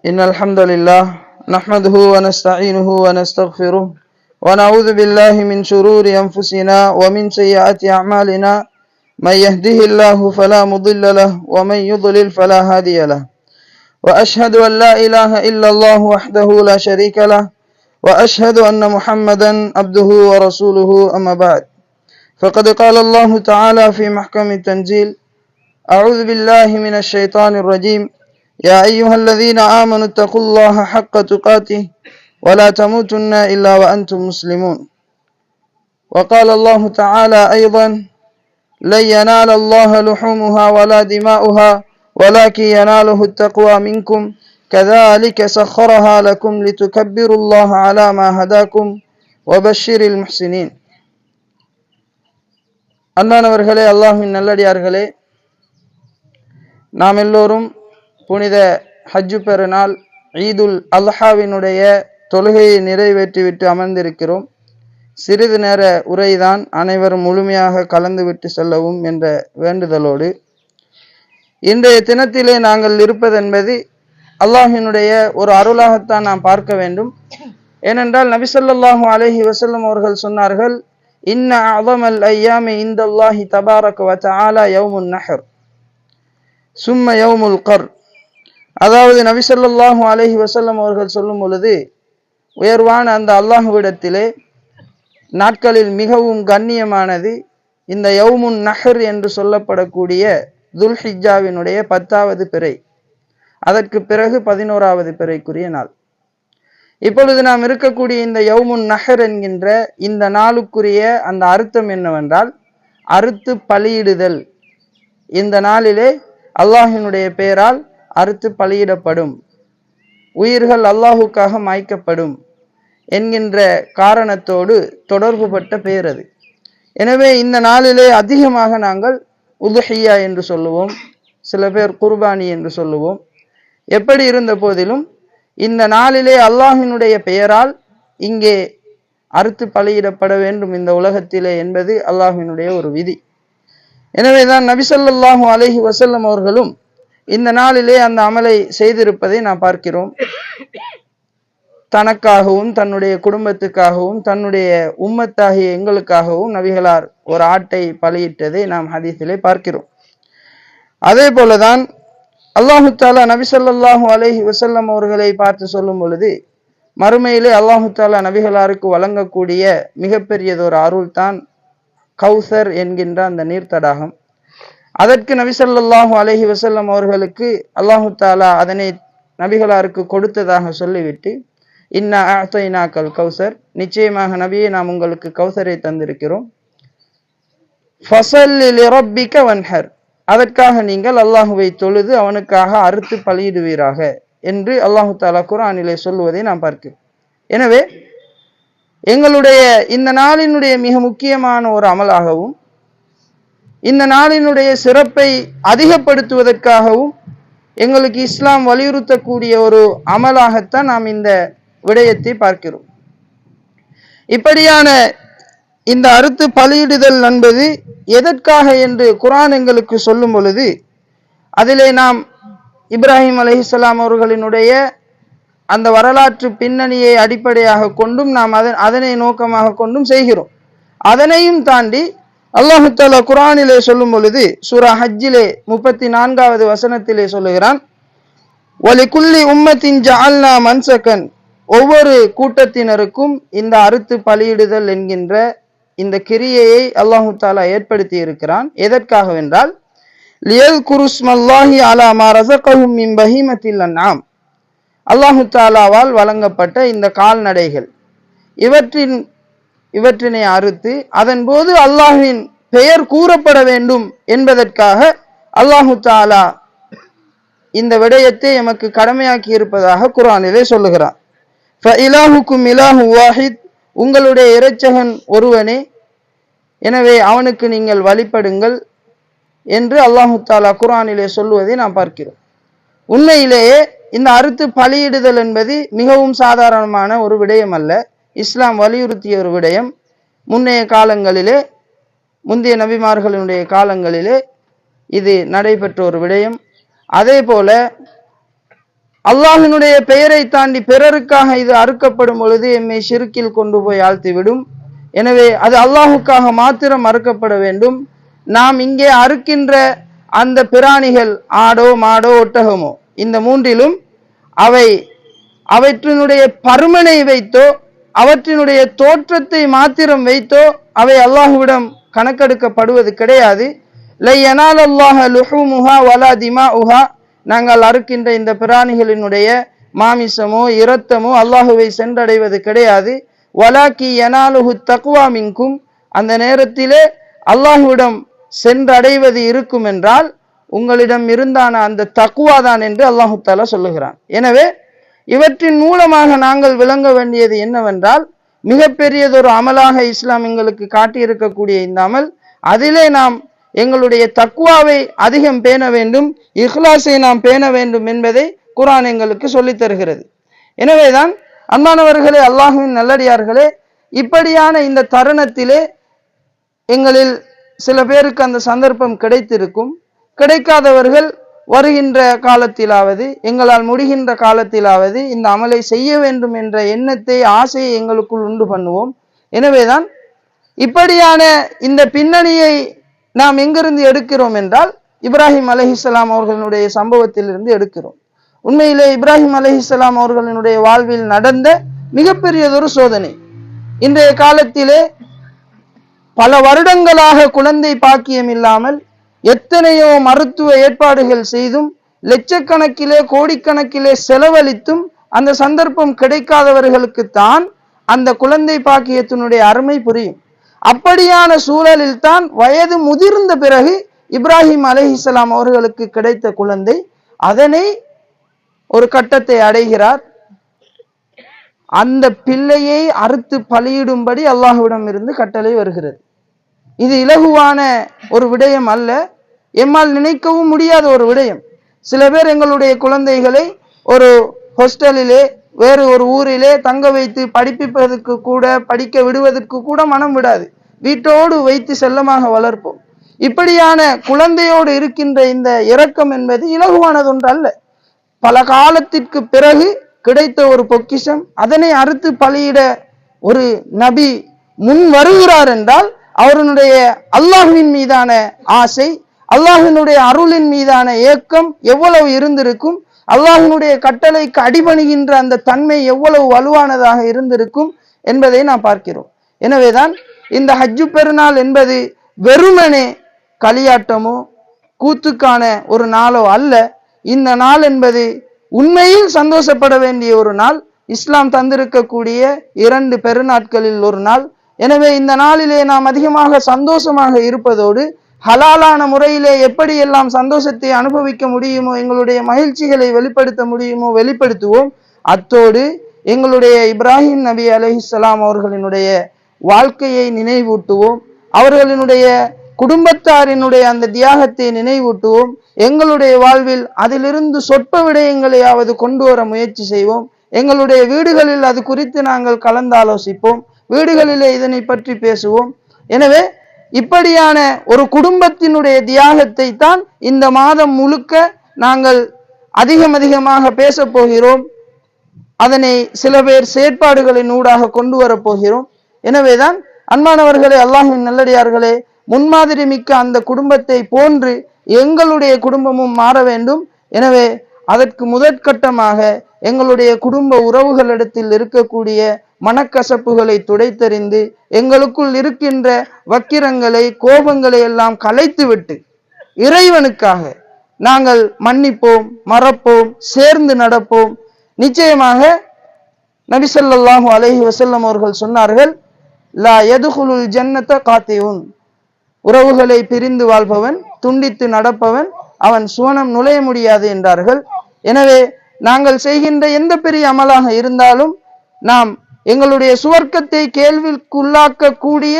إن الحمد لله نحمده ونستعينه ونستغفره ونعوذ بالله من شرور أنفسنا ومن سيئات أعمالنا من يهده الله فلا مضل له ومن يضلل فلا هادي له وأشهد أن لا إله إلا الله وحده لا شريك له وأشهد أن محمدا عبده ورسوله أما بعد فقد قال الله تعالى في محكم التنزيل أعوذ بالله من الشيطان الرجيم يا أيها الذين آمنوا اتقوا الله حق تقاته ولا تموتن إلا وأنتم مسلمون وقال الله تعالى أيضا لن ينال الله لحومها ولا دماؤها ولكن يناله التقوى منكم كذلك سخرها لكم لتكبروا الله على ما هداكم وبشر المحسنين. அன்பானவர்களே, அல்லாஹ்வின் நல்லடியார்களே, நாம் எல்லோரும் புனித ஹஜ்ஜு பெருநாள் ஈதுல் அல்ஹாவினுடைய தொழுகையை நிறைவேற்றிவிட்டு அமர்ந்திருக்கிறோம். சிறிது நேர உரைதான், அனைவரும் முழுமையாக கலந்துவிட்டு செல்லவும் என்ற வேண்டுதலோடு இன்றைய தினத்திலே நாங்கள் இருப்பதென்பது அல்லாஹினுடைய ஒரு அருளாகத்தான் நாம் பார்க்க வேண்டும். ஏனென்றால் நபி ஸல்லல்லாஹு அலைஹி வஸல்லம் அவர்கள் சொன்னார்கள், இன்ன அஸமல் ஐயாமி இந்தல்லாஹி தபாரக வ தஆலா யௌமுன் நஹர் சும்ம யௌமுல் கர். அதாவது நபி ஸல்லல்லாஹு அலைஹி வஸல்லம் அவர்கள் சொல்லும் பொழுது, உயர்வான அந்த அல்லாஹ்விடத்திலே நாட்களில் மிகவும் கண்ணியமானது இந்த யௌமுன் நஹர் என்று சொல்லப்படக்கூடிய துல்ஹிஜ்ஜாவினுடைய 10வது பிறை, அதற்கு பிறகு 11வது பிறைக்குரிய நாள். இப்பொழுது நாம் இருக்கக்கூடிய இந்த யௌமுன் நஹர் என்கின்ற இந்த நாளுக்குரிய அந்த அர்த்தம் என்னவென்றால், அறுத்து பலியிடுதல். இந்த நாளிலே அல்லாஹினுடைய பெயரால் அறுத்து பலியிடப்படும், உயிர்கள் அல்லாஹுக்காக மாய்க்கப்படும் என்கின்ற காரணத்தோடு தொடர்புபட்ட பெயர் அது. எனவே இந்த நாளிலே அதிகமாக நாங்கள் உதுஹியா என்று சொல்லுவோம், சில பேர் குர்பானி என்று சொல்லுவோம். எப்படி இருந்த போதிலும் இந்த நாளிலே அல்லாஹினுடைய பெயரால் இங்கே அறுத்து பலியிடப்பட வேண்டும் இந்த உலகத்திலே என்பது அல்லாஹினுடைய ஒரு விதி. எனவேதான் நபி ஸல்லல்லாஹு அலைஹி வஸல்லம் அவர்களும் இந்த நாளிலே அந்த அமலை செய்திருப்பதை நாம் பார்க்கிறோம். தனக்காகவும் தன்னுடைய குடும்பத்துக்காகவும் தன்னுடைய உம்மத்தாகிய எங்களுக்காகவும் நபிகளார் ஒரு ஆட்டை பலியிட்டதை நாம் ஹதீஸிலே பார்க்கிறோம். அதே போலதான் அல்லாஹு தஆலா நபி ஸல்லல்லாஹு அலைஹி வஸல்லம் அவர்களை பார்த்து சொல்லும் பொழுது, மறுமையிலே அல்லாஹு தஆலா நபிகளாருக்கு வழங்கக்கூடிய மிகப்பெரியதொரு அருள் தான் கௌசர் என்கின்ற அந்த நீர் தடாகம். அதற்கு நபி ஸல்லல்லாஹு அலைஹி வஸல்லம் அவர்களுக்கு அல்லாஹு தஆலா அதனை நபிகளாருக்கு கொடுத்ததாக சொல்லிவிட்டு, இன்னா அஅதைனாக்கல் கௌசர், நிச்சயமாக நபியே நாம் உங்களுக்கு கௌசரை தந்திருக்கிறோம், ஃபஸல்லி லிரப்பிக வன்ஹர், அதற்காக நீங்கள் அல்லாஹுவை தொழுது அவனுக்காக அறுத்து பலியிடுவீராக என்று அல்லாஹு தஆலா குர்ஆனிலே சொல்வதை நாம் பார்க்கிறோம். எனவே எங்களுடைய இந்த நாளினுடைய மிக முக்கியமான ஒரு அமலாகவும் இந்த நாளினுடைய சிறப்பை அதிகப்படுத்துவதற்காகவும் எங்களுக்கு இஸ்லாம் வலியுறுத்தக்கூடிய ஒரு அமலாகத்தான் நாம் இந்த விடயத்தை பார்க்கிறோம். இப்படியான இந்த அறுத்து பலியிடுதல் என்பது எதற்காக என்று குர்ஆன் எங்களுக்கு சொல்லும் பொழுது, அதிலே நாம் இப்ராஹிம் அலைஹிஸ்ஸலாம் அவர்களினுடைய அந்த வரலாற்று பின்னணியை அடிப்படையாக கொண்டும் நாம் அதனை நோக்கமாக கொண்டும் செய்கிறோம். அதனையும் தாண்டி அல்லாஹு தஆலா குர்ஆனிலே சொல்லும் பொழுது சூரா ஹஜ்ஜிலே 34வது வசனத்திலே சொல்லுகிறான், வலிகுல்லி உம்மத்தின் ஜஅல்னா மன்சகன், ஒவ்வொரு கூட்டத்தினருக்கும் இந்த அறுத்து பலியிடுதல் என்கின்ற இந்த கிரியையை அல்லாஹு தஆலா ஏற்படுத்தி இருக்கிறான். எதற்காகவென்றால், லியல்குருஸ்மல்லாஹி அலா மா ரஸகஹும் மின் பஹீமத்தில் அன்ஆம், அல்லாஹு தஆலாவால் வழங்கப்பட்ட இந்த கால்நடைகள் இவற்றினை அறுத்து அதன் போது அல்லாஹ்வின் பெயர் கூறப்பட வேண்டும் என்பதற்காக அல்லாஹு தஆலா இந்த விடயத்தை எமக்கு கடமையாக்கி இருப்பதாக குர்ஆனிலே சொல்லுகிறார். ஃபஇலாஹுக்கும் இலாஹு வாஹித், உங்களுடைய இறைச்சகன் ஒருவனே, எனவே அவனுக்கு நீங்கள் வழிபடுங்கள் என்று அல்லாஹு தஆலா குர்ஆனிலே சொல்லுவதை நாம் பார்க்கிறோம். உண்மையிலேயே இந்த அறுத்து பலியிடுதல் என்பது மிகவும் சாதாரணமான ஒரு விடயம் அல்ல, இஸ்லாம் வலியுறுத்திய ஒரு விடயம். முன்னைய காலங்களிலே, முந்தைய நபிமார்களுடைய காலங்களிலே இது நடைபெற்ற ஒரு விடயம். அதே போல அல்லாஹினுடைய பெயரை தாண்டி பிறருக்காக இது அறுக்கப்படும் பொழுது எம்மை ஷிர்கில் கொண்டு போய் ஆழ்த்திவிடும். எனவே அது அல்லாஹுக்காக மாத்திரம் அறுக்கப்பட வேண்டும். நாம் இங்கே அறுக்கின்ற அந்த பிராணிகள் ஆடோ மாடோ ஒட்டகமோ இந்த மூன்றிலும் அவற்றினுடைய பருமனை வைத்தோ அவற்றினுடைய தோற்றத்தை மாத்திரம் வைத்தோ அவை அல்லாஹுவிடம் கணக்கெடுக்கப்படுவது கிடையாது. லை யனாலல்லாஹ லுஹூமுஹா வலா திமாஉஹா, நாங்கள் அறுக்கின்ற இந்த பிராணிகளினுடைய மாமிசமோ இரத்தமோ அல்லாஹுவை சென்றடைவது கிடையாது. வலாக்கி யனாலுஹு தக்வா மின்கும், அந்த நேரத்திலே அல்லாஹுவிடம் சென்றடைவது இருக்கும் என்றால் உங்களிடம் இருந்தான அந்த தக்வா தான் என்று அல்லாஹு தஆலா சொல்லுகிறான். எனவே இவற்றின் மூலமாக நாங்கள் விளங்க வேண்டியது என்னவென்றால், மிகப்பெரியதொரு அமலாக இஸ்லாம் எங்களுக்கு காட்டியிருக்கக்கூடிய இந்த அமல், அதிலே நாம் எங்களுடைய தக்வாவை அதிகம் பேண வேண்டும், இஹ்லாஸை நாம் பேண வேண்டும் என்பதை குர்ஆன் எங்களுக்கு சொல்லித் தருகிறது. எனவேதான் அன்பானவர்களே, அல்லாஹ்வின் நல்லடியார்களே, இப்படியான இந்த தருணத்திலே எங்களில் சில பேருக்கு அந்த சந்தர்ப்பம் கிடைத்திருக்கும். கிடைக்காதவர்கள் வருகின்ற காலத்திலாவது எங்களால் முடிகின்ற காலத்திலாவது இந்த அமலை செய்ய வேண்டும் என்ற எண்ணத்தை ஆசையை எங்களுக்குள் உண்டு பண்ணுவோம். எனவேதான் இப்படியான இந்த பின்னணியை நாம் எங்கிருந்து எடுக்கிறோம் என்றால், இப்ராஹிம் அலைஹிஸ்ஸலாம் அவர்களுடைய சம்பவத்திலிருந்து எடுக்கிறோம். உண்மையிலே இப்ராஹிம் அலைஹிஸ்ஸலாம் அவர்களினுடைய வாழ்வில் நடந்த மிகப்பெரியதொரு சோதனை. இன்றைய காலத்திலே பல வருடங்களாக குழந்தை பாக்கியம் இல்லாமல் எத்தனையோ மருத்துவ ஏற்பாடுகள் செய்தும் லட்சக்கணக்கிலே கோடிக்கணக்கிலே செலவழித்தும் அந்த சந்தர்ப்பம் கிடைக்காதவர்களுக்கு தான் அந்த குழந்தை பாக்கியத்தினுடைய அருமை புரியும். அப்படியான சூழலில் தான் வயது முதிர்ந்த பிறகு இப்ராஹிம் அலைஹிஸ்ஸலாம் அவர்களுக்கு கிடைத்த குழந்தை, அதனை ஒரு கட்டத்தை அடைகிறார். அந்த பிள்ளையை அறுத்து பலியிடும்படி அல்லாஹ்விடம் இருந்து கட்டளை வருகிறது. இது இலகுவான ஒரு விடயம் அல்ல, எம்மால் நினைக்கவும் முடியாத ஒரு விடயம். சில பேர் எங்களுடைய குழந்தைகளை ஒரு ஹாஸ்டலிலே வேறு ஒரு ஊரிலே தங்க வைத்து படிப்பிப்பதற்கு கூட, படிக்க விடுவதற்கு கூட மனம் விடாது. வீட்டோடு வைத்து செல்லமாக வளர்ப்போம். இப்படியான குழந்தையோடு இருக்கின்ற இந்த இரக்கம் என்பது இலகுவானது ஒன்று அல்ல. பல காலத்திற்கு பிறகு கிடைத்த ஒரு பொக்கிஷம், அதனை அறுத்து பலியிட ஒரு நபி முன் வருகிறார் என்றால் அவருடைய அல்லாஹ்வின் மீதான ஆசை, அல்லாஹ்வினுடைய அருளின் மீதான ஏக்கம் எவ்வளவு இருந்திருக்கும், அல்லாஹ்வினுடைய கட்டளைக்கு அடிபணிகின்ற அந்த தன்மை எவ்வளவு வலுவானதாக இருந்திருக்கும் என்பதை நாம் பார்க்கிறோம். எனவேதான் இந்த ஹஜ்ஜு பெருநாள் என்பது வெறுமனே களியாட்டமோ கூத்துக்கான ஒரு நாளோ அல்ல. இந்த நாள் என்பது உண்மையில் சந்தோஷப்பட வேண்டிய ஒரு நாள், இஸ்லாம் தந்திருக்கக்கூடிய 2 பெருநாட்களில் ஒரு நாள். எனவே இந்த நாளிலே நாம் அதிகமாக சந்தோஷமாக இருப்பதோடு ஹலாலான முறையிலே எப்படியெல்லாம் சந்தோஷத்தை அனுபவிக்க முடியுமோ, எங்களுடைய மகிழ்ச்சிகளை வெளிப்படுத்த முடியுமோ வெளிப்படுத்துவோம். அத்தோடு எங்களுடைய இப்ராஹிம் நபி அலைஹிஸ்ஸலாம் அவர்களினுடைய வாழ்க்கையை நினைவூட்டுவோம், அவர்களினுடைய குடும்பத்தாரினுடைய அந்த தியாகத்தை நினைவூட்டுவோம். எங்களுடைய வாழ்வில் அதிலிருந்து சொற்ப விடயங்களையாவது கொண்டு வர முயற்சி செய்வோம். எங்களுடைய வீடுகளில் அது குறித்து நாங்கள் கலந்தாலோசிப்போம், வீடுகளிலே இதனை பற்றி பேசுவோம். எனவே இப்படியான ஒரு குடும்பத்தினுடைய தியாகத்தை தான் இந்த மாதம் முழுக்க நாங்கள் அதிகமாக பேச போகிறோம். அதனை சில பேர் செயற்பாடுகளின் ஊடாக கொண்டு வரப் போகிறோம். எனவேதான் அன்பானவர்களே, அல்லாஹ்வின் நல்லடியார்களே, முன்மாதிரி மிக்க அந்த குடும்பத்தை போன்று எங்களுடைய குடும்பமும் மாற வேண்டும். எனவே அதற்கு முதற்கட்டமாக எங்களுடைய குடும்ப உறவுகளிடத்தில் இருக்கக்கூடிய மனக்கசப்புகளை துடைத்தறிந்து எங்களுக்குள் இருக்கின்ற வக்கிரங்களை கோபங்களை எல்லாம் கலைத்துவிட்டு இறைவனுக்காக நாங்கள் மன்னிப்போம், மறப்போம், சேர்ந்து நடப்போம். நிச்சயமாக நபி ஸல்லல்லாஹு அலைஹி வஸல்லம் அவர்கள் சொன்னார்கள், லா யதுகுலுல் ஜன்னத காத்தியுன், உறவுகளை பிரிந்து வாழ்பவன், துண்டித்து நடப்பவன், அவன் சுவனம் நுழைய முடியாது என்றார்கள். எனவே நாங்கள் செய்கின்ற எந்த பெரிய அமலாக இருந்தாலும் நாம் எங்களுடைய சுவர்க்கத்தை கேள்விக்குள்ளாக்க கூடிய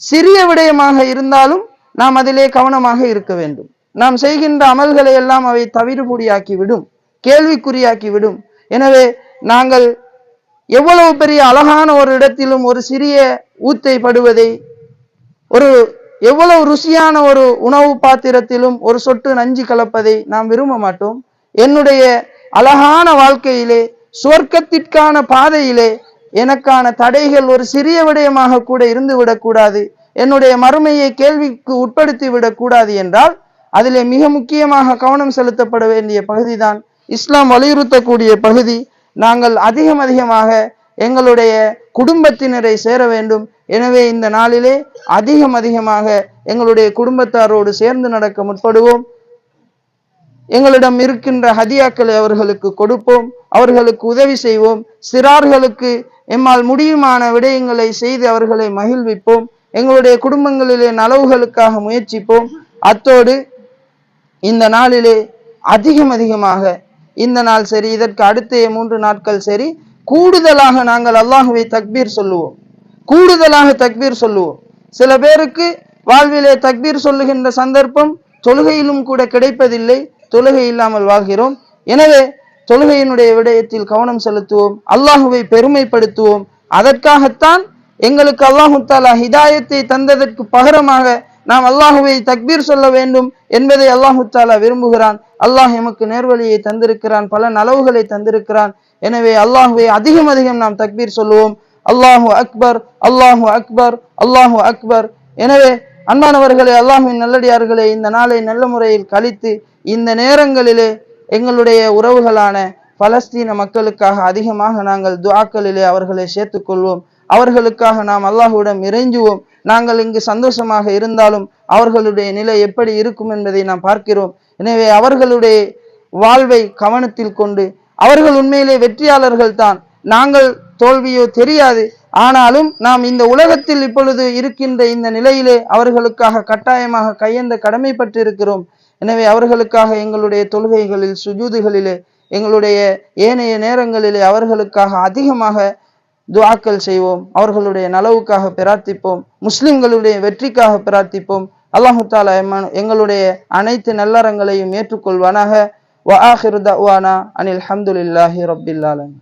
சிறிய விடயமாக இருந்தாலும் நாம் அதிலே கவனமாக இருக்க வேண்டும். நாம் செய்கின்ற அமல்களை எல்லாம் அவை தவிடுபொடியாக்கிவிடும், கேள்விக்குறியாக்கிவிடும். எனவே நாங்கள் எவ்வளவு பெரிய அழகான ஒரு இடத்திலும் ஒரு சிறிய ஊத்தை படுவதை, ஒரு எவ்வளவு ருசியான ஒரு உணவு பாத்திரத்திலும் ஒரு சொட்டு நஞ்சு கலப்பதை நாம் விரும்ப மாட்டோம். என்னுடைய அழகான வாழ்க்கையிலே, சுவர்க்கத்திற்கான பாதையிலே எனக்கான தடைகள் ஒரு சிறிய விடயமாக கூட இருந்து விடக்கூடாது, என்னுடைய மறுமையை கேள்விக்கு உட்படுத்தி விடக்கூடாது என்றால் அதிலே மிக முக்கியமாக கவனம் செலுத்தப்பட வேண்டிய பகுதிதான் இஸ்லாம் வலியுறுத்தக்கூடிய பகுதி. நாங்கள் அதிகமாக எங்களுடைய குடும்பத்தினரை சேர வேண்டும். எனவே இந்த நாளிலே அதிகமாக எங்களுடைய குடும்பத்தாரோடு சேர்ந்து நடக்க முற்படுவோம். எங்களிடம் இருக்கின்ற ஹதியாக்களை அவர்களுக்கு கொடுப்போம், அவர்களுக்கு உதவி செய்வோம், சிறார்களுக்கு எம்மால் முடியுமான விடயங்களை செய்து அவர்களை மகிழ்விப்போம், எங்களுடைய குடும்பங்களிலே நலவுகளுக்காக முயற்சிப்போம். அத்தோடு இந்த நாளிலே அதிகமாக இந்த நாள் சரி, இதற்கு அடுத்த 3 நாட்கள் சரி, கூடுதலாக நாங்கள் அல்லாஹுவை தக்பீர் சொல்லுவோம், கூடுதலாக தக்பீர் சொல்லுவோம். சில பேருக்கு வாழ்விலே தக்பீர் சொல்லுகின்ற சந்தர்ப்பம் தொழுகையிலும் கூட கிடைப்பதில்லை, தொழுகை இல்லாமல் வாழ்கிறோம். எனவே தொழுகையினுடைய விடயத்தில் கவனம் செலுத்துவோம், அல்லாஹுவை பெருமைப்படுத்துவோம். அதற்காகத்தான் எங்களுக்கு அல்லாஹு தஆலா ஹிதாயத்தை தந்ததற்கு பகரமாக நாம் அல்லாஹுவை தக்பீர் சொல்ல வேண்டும் என்பதை அல்லாஹு தஆலா விரும்புகிறான். அல்லாஹ் எமக்கு நேர்வழியை தந்திருக்கிறான், பல நலவுகளை தந்திருக்கிறான். எனவே அல்லாஹுவை அதிகம் நாம் தக்பீர் சொல்லுவோம். அல்லாஹு அக்பர், அல்லாஹு அக்பர், அல்லாஹு அக்பர். எனவே அன்பானவர்களே, அல்லாஹுவின் நல்லடியார்களே, இந்த நாளை நல்ல முறையில் கழித்து இந்த நேரங்களிலே எங்களுடைய உறவுகளான பலஸ்தீன மக்களுக்காக அதிகமாக நாங்கள் துஆக்களிலே அவர்களை சேர்த்துக்கொள்வோம். அவர்களுக்காக நாம் அல்லாஹ்விடம் இறைஞ்சுவோம். நாங்கள் இங்கு சந்தோஷமாக இருந்தாலும் அவர்களுடைய நிலை எப்படி இருக்கும் என்பதை நாம் பார்க்கிறோம். எனவே அவர்களுடைய வாழ்வை கவனத்தில் கொண்டு, அவர்கள் உண்மையிலே வெற்றியாளர்கள் தான், நாங்கள் தோல்வியோ தெரியாது. ஆனாலும் நாம் இந்த உலகத்தில் இப்பொழுது இருக்கின்ற இந்த நிலையிலே அவர்களுக்காக கட்டாயமாக கையெந்த கடமைப்பட்டு இருக்கிறோம். எனவே அவர்களுக்காக எங்களுடைய தொழுகைகளில், சுஜூதுகளிலே, எங்களுடைய ஏனைய நேரங்களிலே அவர்களுக்காக அதிகமாக துஆக்கள் செய்வோம், அவர்களுடைய நலவுக்காக பிரார்த்திப்போம், முஸ்லிம்களுடைய வெற்றிக்காக பிரார்த்திப்போம். அல்லாஹு தஆலா எங்களுடைய அனைத்து நல்லறங்களையும் ஏற்றுக்கொள்வானாக. வ ஆகிரு தஅவானா அனில் ஹம்துலில்லாஹி ரப்பில் ஆலமீன்.